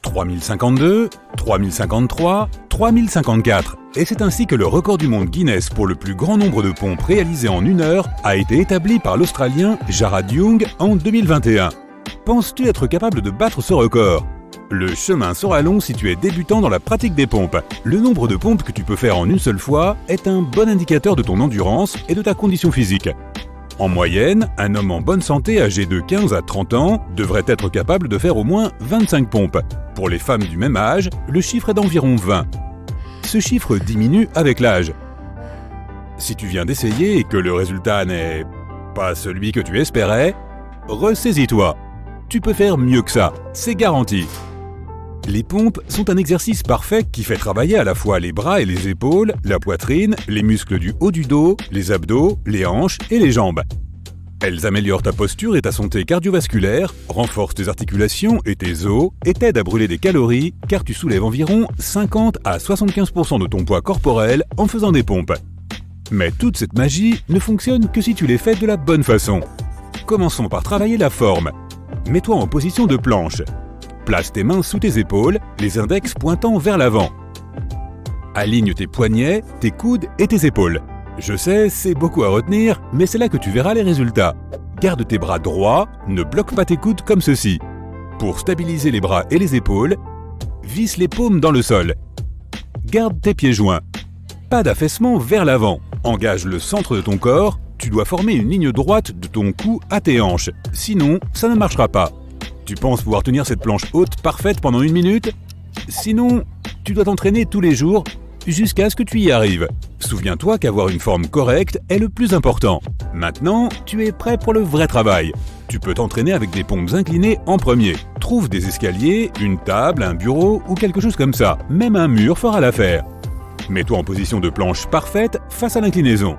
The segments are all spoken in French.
3052, 3053, 3054. Et c'est ainsi que le record du monde Guinness pour le plus grand nombre de pompes réalisées en 1 heure a été établi par l'Australien Jarrad Young en 2021. Penses-tu être capable de battre ce record ? Le chemin sera long si tu es débutant dans la pratique des pompes. Le nombre de pompes que tu peux faire en une seule fois est un bon indicateur de ton endurance et de ta condition physique. En moyenne, un homme en bonne santé âgé de 15 à 30 ans devrait être capable de faire au moins 25 pompes. Pour les femmes du même âge, le chiffre est d'environ 20. Ce chiffre diminue avec l'âge. Si tu viens d'essayer et que le résultat n'est pas celui que tu espérais, ressaisis-toi. Tu peux faire mieux que ça, c'est garanti. Les pompes sont un exercice parfait qui fait travailler à la fois les bras et les épaules, la poitrine, les muscles du haut du dos, les abdos, les hanches et les jambes. Elles améliorent ta posture et ta santé cardiovasculaire, renforcent tes articulations et tes os et t'aident à brûler des calories car tu soulèves environ 50 à 75% de ton poids corporel en faisant des pompes. Mais toute cette magie ne fonctionne que si tu les fais de la bonne façon. Commençons par travailler la forme. Mets-toi en position de planche. Place tes mains sous tes épaules, les index pointant vers l'avant. Aligne tes poignets, tes coudes et tes épaules. Je sais, c'est beaucoup à retenir, mais c'est là que tu verras les résultats. Garde tes bras droits, ne bloque pas tes coudes comme ceci. Pour stabiliser les bras et les épaules, visse les paumes dans le sol. Garde tes pieds joints. Pas d'affaissement vers l'avant. Engage le centre de ton corps. Tu dois former une ligne droite de ton cou à tes hanches. Sinon, ça ne marchera pas. Tu penses pouvoir tenir cette planche haute parfaite pendant 1 minute ? Sinon, tu dois t'entraîner tous les jours jusqu'à ce que tu y arrives. Souviens-toi qu'avoir une forme correcte est le plus important. Maintenant, tu es prêt pour le vrai travail. Tu peux t'entraîner avec des pompes inclinées en premier. Trouve des escaliers, une table, un bureau ou quelque chose comme ça. Même un mur fera l'affaire. Mets-toi en position de planche parfaite face à l'inclinaison.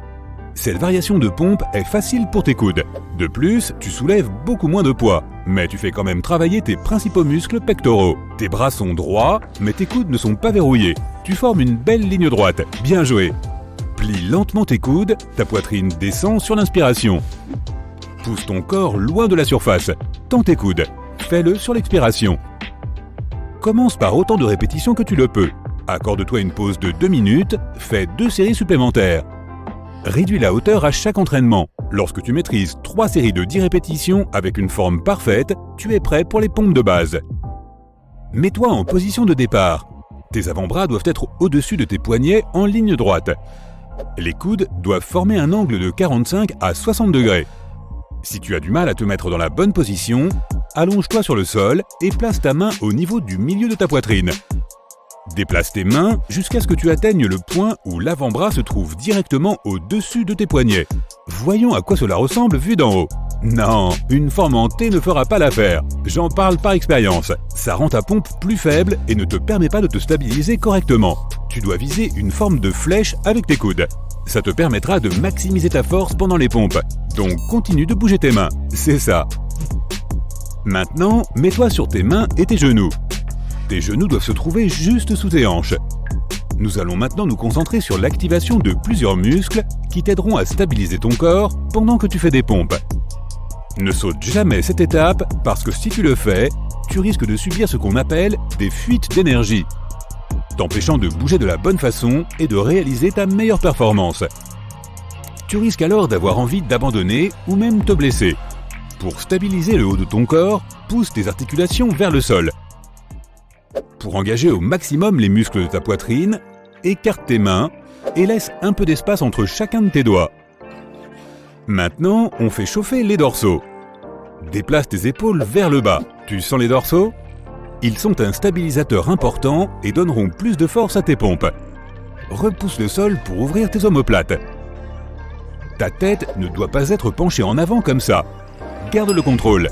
Cette variation de pompe est facile pour tes coudes. De plus, tu soulèves beaucoup moins de poids, mais tu fais quand même travailler tes principaux muscles pectoraux. Tes bras sont droits, mais tes coudes ne sont pas verrouillés. Tu formes une belle ligne droite. Bien joué. Plie lentement tes coudes, ta poitrine descend sur l'inspiration. Pousse ton corps loin de la surface. Tends tes coudes. Fais-le sur l'expiration. Commence par autant de répétitions que tu le peux. Accorde-toi une pause de 2 minutes, fais 2 séries supplémentaires. Réduis la hauteur à chaque entraînement. Lorsque tu maîtrises 3 séries de 10 répétitions avec une forme parfaite, tu es prêt pour les pompes de base. Mets-toi en position de départ. Tes avant-bras doivent être au-dessus de tes poignets en ligne droite. Les coudes doivent former un angle de 45 à 60 degrés. Si tu as du mal à te mettre dans la bonne position, allonge-toi sur le sol et place ta main au niveau du milieu de ta poitrine. Déplace tes mains jusqu'à ce que tu atteignes le point où l'avant-bras se trouve directement au-dessus de tes poignets. Voyons à quoi cela ressemble vu d'en haut. Non, une forme en T ne fera pas l'affaire. J'en parle par expérience. Ça rend ta pompe plus faible et ne te permet pas de te stabiliser correctement. Tu dois viser une forme de flèche avec tes coudes. Ça te permettra de maximiser ta force pendant les pompes. Donc continue de bouger tes mains, c'est ça. Maintenant, mets-toi sur tes mains et tes genoux. Tes genoux doivent se trouver juste sous tes hanches. Nous allons maintenant nous concentrer sur l'activation de plusieurs muscles qui t'aideront à stabiliser ton corps pendant que tu fais des pompes. Ne saute jamais cette étape parce que si tu le fais, tu risques de subir ce qu'on appelle des fuites d'énergie, t'empêchant de bouger de la bonne façon et de réaliser ta meilleure performance. Tu risques alors d'avoir envie d'abandonner ou même te blesser. Pour stabiliser le haut de ton corps, pousse tes articulations vers le sol. Pour engager au maximum les muscles de ta poitrine, écarte tes mains et laisse un peu d'espace entre chacun de tes doigts. Maintenant, on fait chauffer les dorsaux. Déplace tes épaules vers le bas. Tu sens les dorsaux ? Ils sont un stabilisateur important et donneront plus de force à tes pompes. Repousse le sol pour ouvrir tes omoplates. Ta tête ne doit pas être penchée en avant comme ça. Garde le contrôle.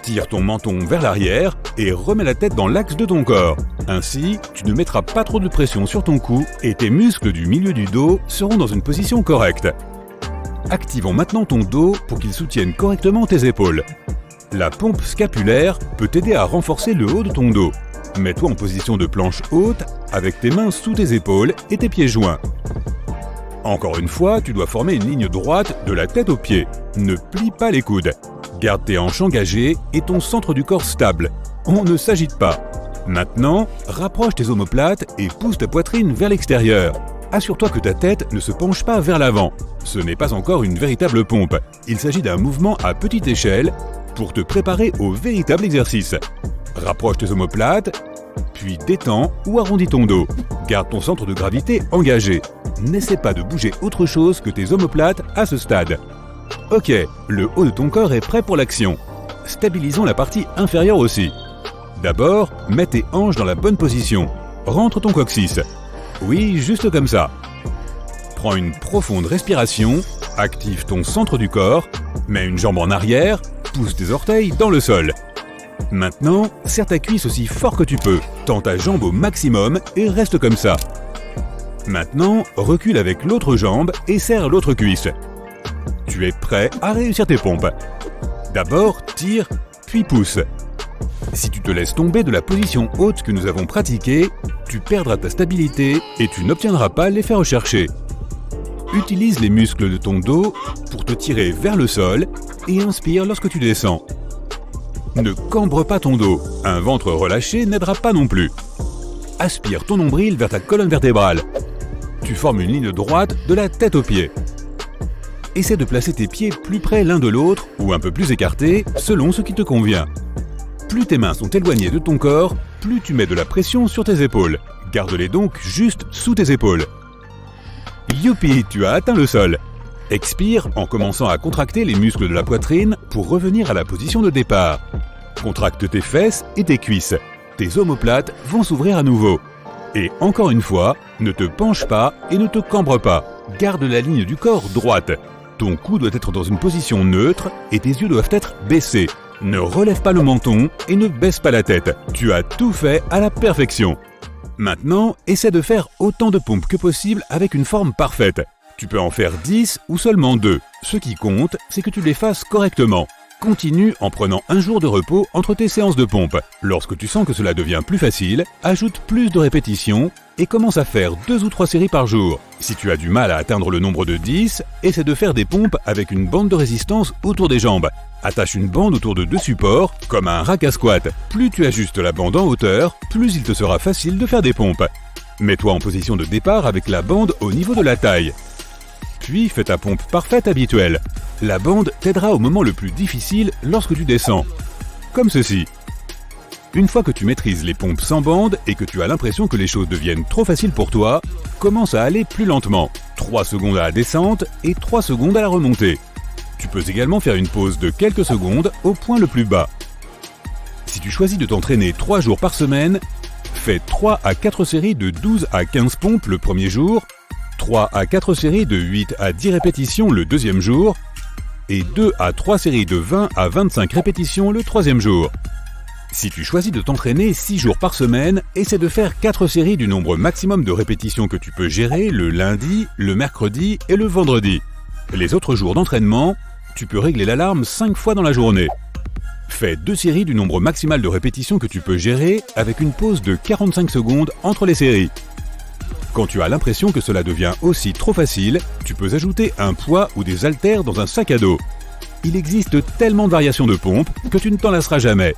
Tire ton menton vers l'arrière et remets la tête dans l'axe de ton corps. Ainsi, tu ne mettras pas trop de pression sur ton cou et tes muscles du milieu du dos seront dans une position correcte. Activons maintenant ton dos pour qu'il soutienne correctement tes épaules. La pompe scapulaire peut t'aider à renforcer le haut de ton dos. Mets-toi en position de planche haute avec tes mains sous tes épaules et tes pieds joints. Encore une fois, tu dois former une ligne droite de la tête aux pieds. Ne plie pas les coudes. Garde tes hanches engagées et ton centre du corps stable. On ne s'agite pas. Maintenant, rapproche tes omoplates et pousse ta poitrine vers l'extérieur. Assure-toi que ta tête ne se penche pas vers l'avant. Ce n'est pas encore une véritable pompe. Il s'agit d'un mouvement à petite échelle pour te préparer au véritable exercice. Rapproche tes omoplates, puis détends ou arrondis ton dos. Garde ton centre de gravité engagé. N'essaie pas de bouger autre chose que tes omoplates à ce stade. Ok, le haut de ton corps est prêt pour l'action. Stabilisons la partie inférieure aussi. D'abord, mets tes hanches dans la bonne position. Rentre ton coccyx. Oui, juste comme ça. Prends une profonde respiration, active ton centre du corps, mets une jambe en arrière, pousse tes orteils dans le sol. Maintenant, serre ta cuisse aussi fort que tu peux, tends ta jambe au maximum et reste comme ça. Maintenant, recule avec l'autre jambe et serre l'autre cuisse. Tu es prêt à réussir tes pompes. D'abord, tire, puis pousse. Si tu te laisses tomber de la position haute que nous avons pratiquée, tu perdras ta stabilité et tu n'obtiendras pas l'effet recherché. Utilise les muscles de ton dos pour te tirer vers le sol et inspire lorsque tu descends. Ne cambre pas ton dos, un ventre relâché n'aidera pas non plus. Aspire ton nombril vers ta colonne vertébrale. Tu formes une ligne droite de la tête aux pieds. Essaie de placer tes pieds plus près l'un de l'autre ou un peu plus écartés selon ce qui te convient. Plus tes mains sont éloignées de ton corps, plus tu mets de la pression sur tes épaules. Garde-les donc juste sous tes épaules. Youpi, tu as atteint le sol. Expire en commençant à contracter les muscles de la poitrine pour revenir à la position de départ. Contracte tes fesses et tes cuisses. Tes omoplates vont s'ouvrir à nouveau. Et encore une fois, ne te penche pas et ne te cambre pas. Garde la ligne du corps droite. Ton cou doit être dans une position neutre et tes yeux doivent être baissés. Ne relève pas le menton et ne baisse pas la tête. Tu as tout fait à la perfection. Maintenant, essaie de faire autant de pompes que possible avec une forme parfaite. Tu peux en faire 10 ou seulement 2. Ce qui compte, c'est que tu les fasses correctement. Continue en prenant un jour de repos entre tes séances de pompe. Lorsque tu sens que cela devient plus facile, ajoute plus de répétitions et commence à faire 2 ou 3 séries par jour. Si tu as du mal à atteindre le nombre de 10, essaie de faire des pompes avec une bande de résistance autour des jambes. Attache une bande autour de 2 supports, comme un rack à squat. Plus tu ajustes la bande en hauteur, plus il te sera facile de faire des pompes. Mets-toi en position de départ avec la bande au niveau de la taille. Puis fais ta pompe parfaite habituelle. La bande t'aidera au moment le plus difficile lorsque tu descends. Comme ceci. Une fois que tu maîtrises les pompes sans bande et que tu as l'impression que les choses deviennent trop faciles pour toi, commence à aller plus lentement. 3 secondes à la descente et 3 secondes à la remontée. Tu peux également faire une pause de quelques secondes au point le plus bas. Si tu choisis de t'entraîner 3 jours par semaine, fais 3 à 4 séries de 12 à 15 pompes le premier jour, 3 à 4 séries de 8 à 10 répétitions le deuxième jour et 2 à 3 séries de 20 à 25 répétitions le troisième jour. Si tu choisis de t'entraîner 6 jours par semaine, essaie de faire 4 séries du nombre maximum de répétitions que tu peux gérer le lundi, le mercredi et le vendredi. Les autres jours d'entraînement, tu peux régler l'alarme 5 fois dans la journée. Fais 2 séries du nombre maximal de répétitions que tu peux gérer avec une pause de 45 secondes entre les séries. Quand tu as l'impression que cela devient aussi trop facile, tu peux ajouter un poids ou des haltères dans un sac à dos. Il existe tellement de variations de pompes que tu ne t'en lasseras jamais.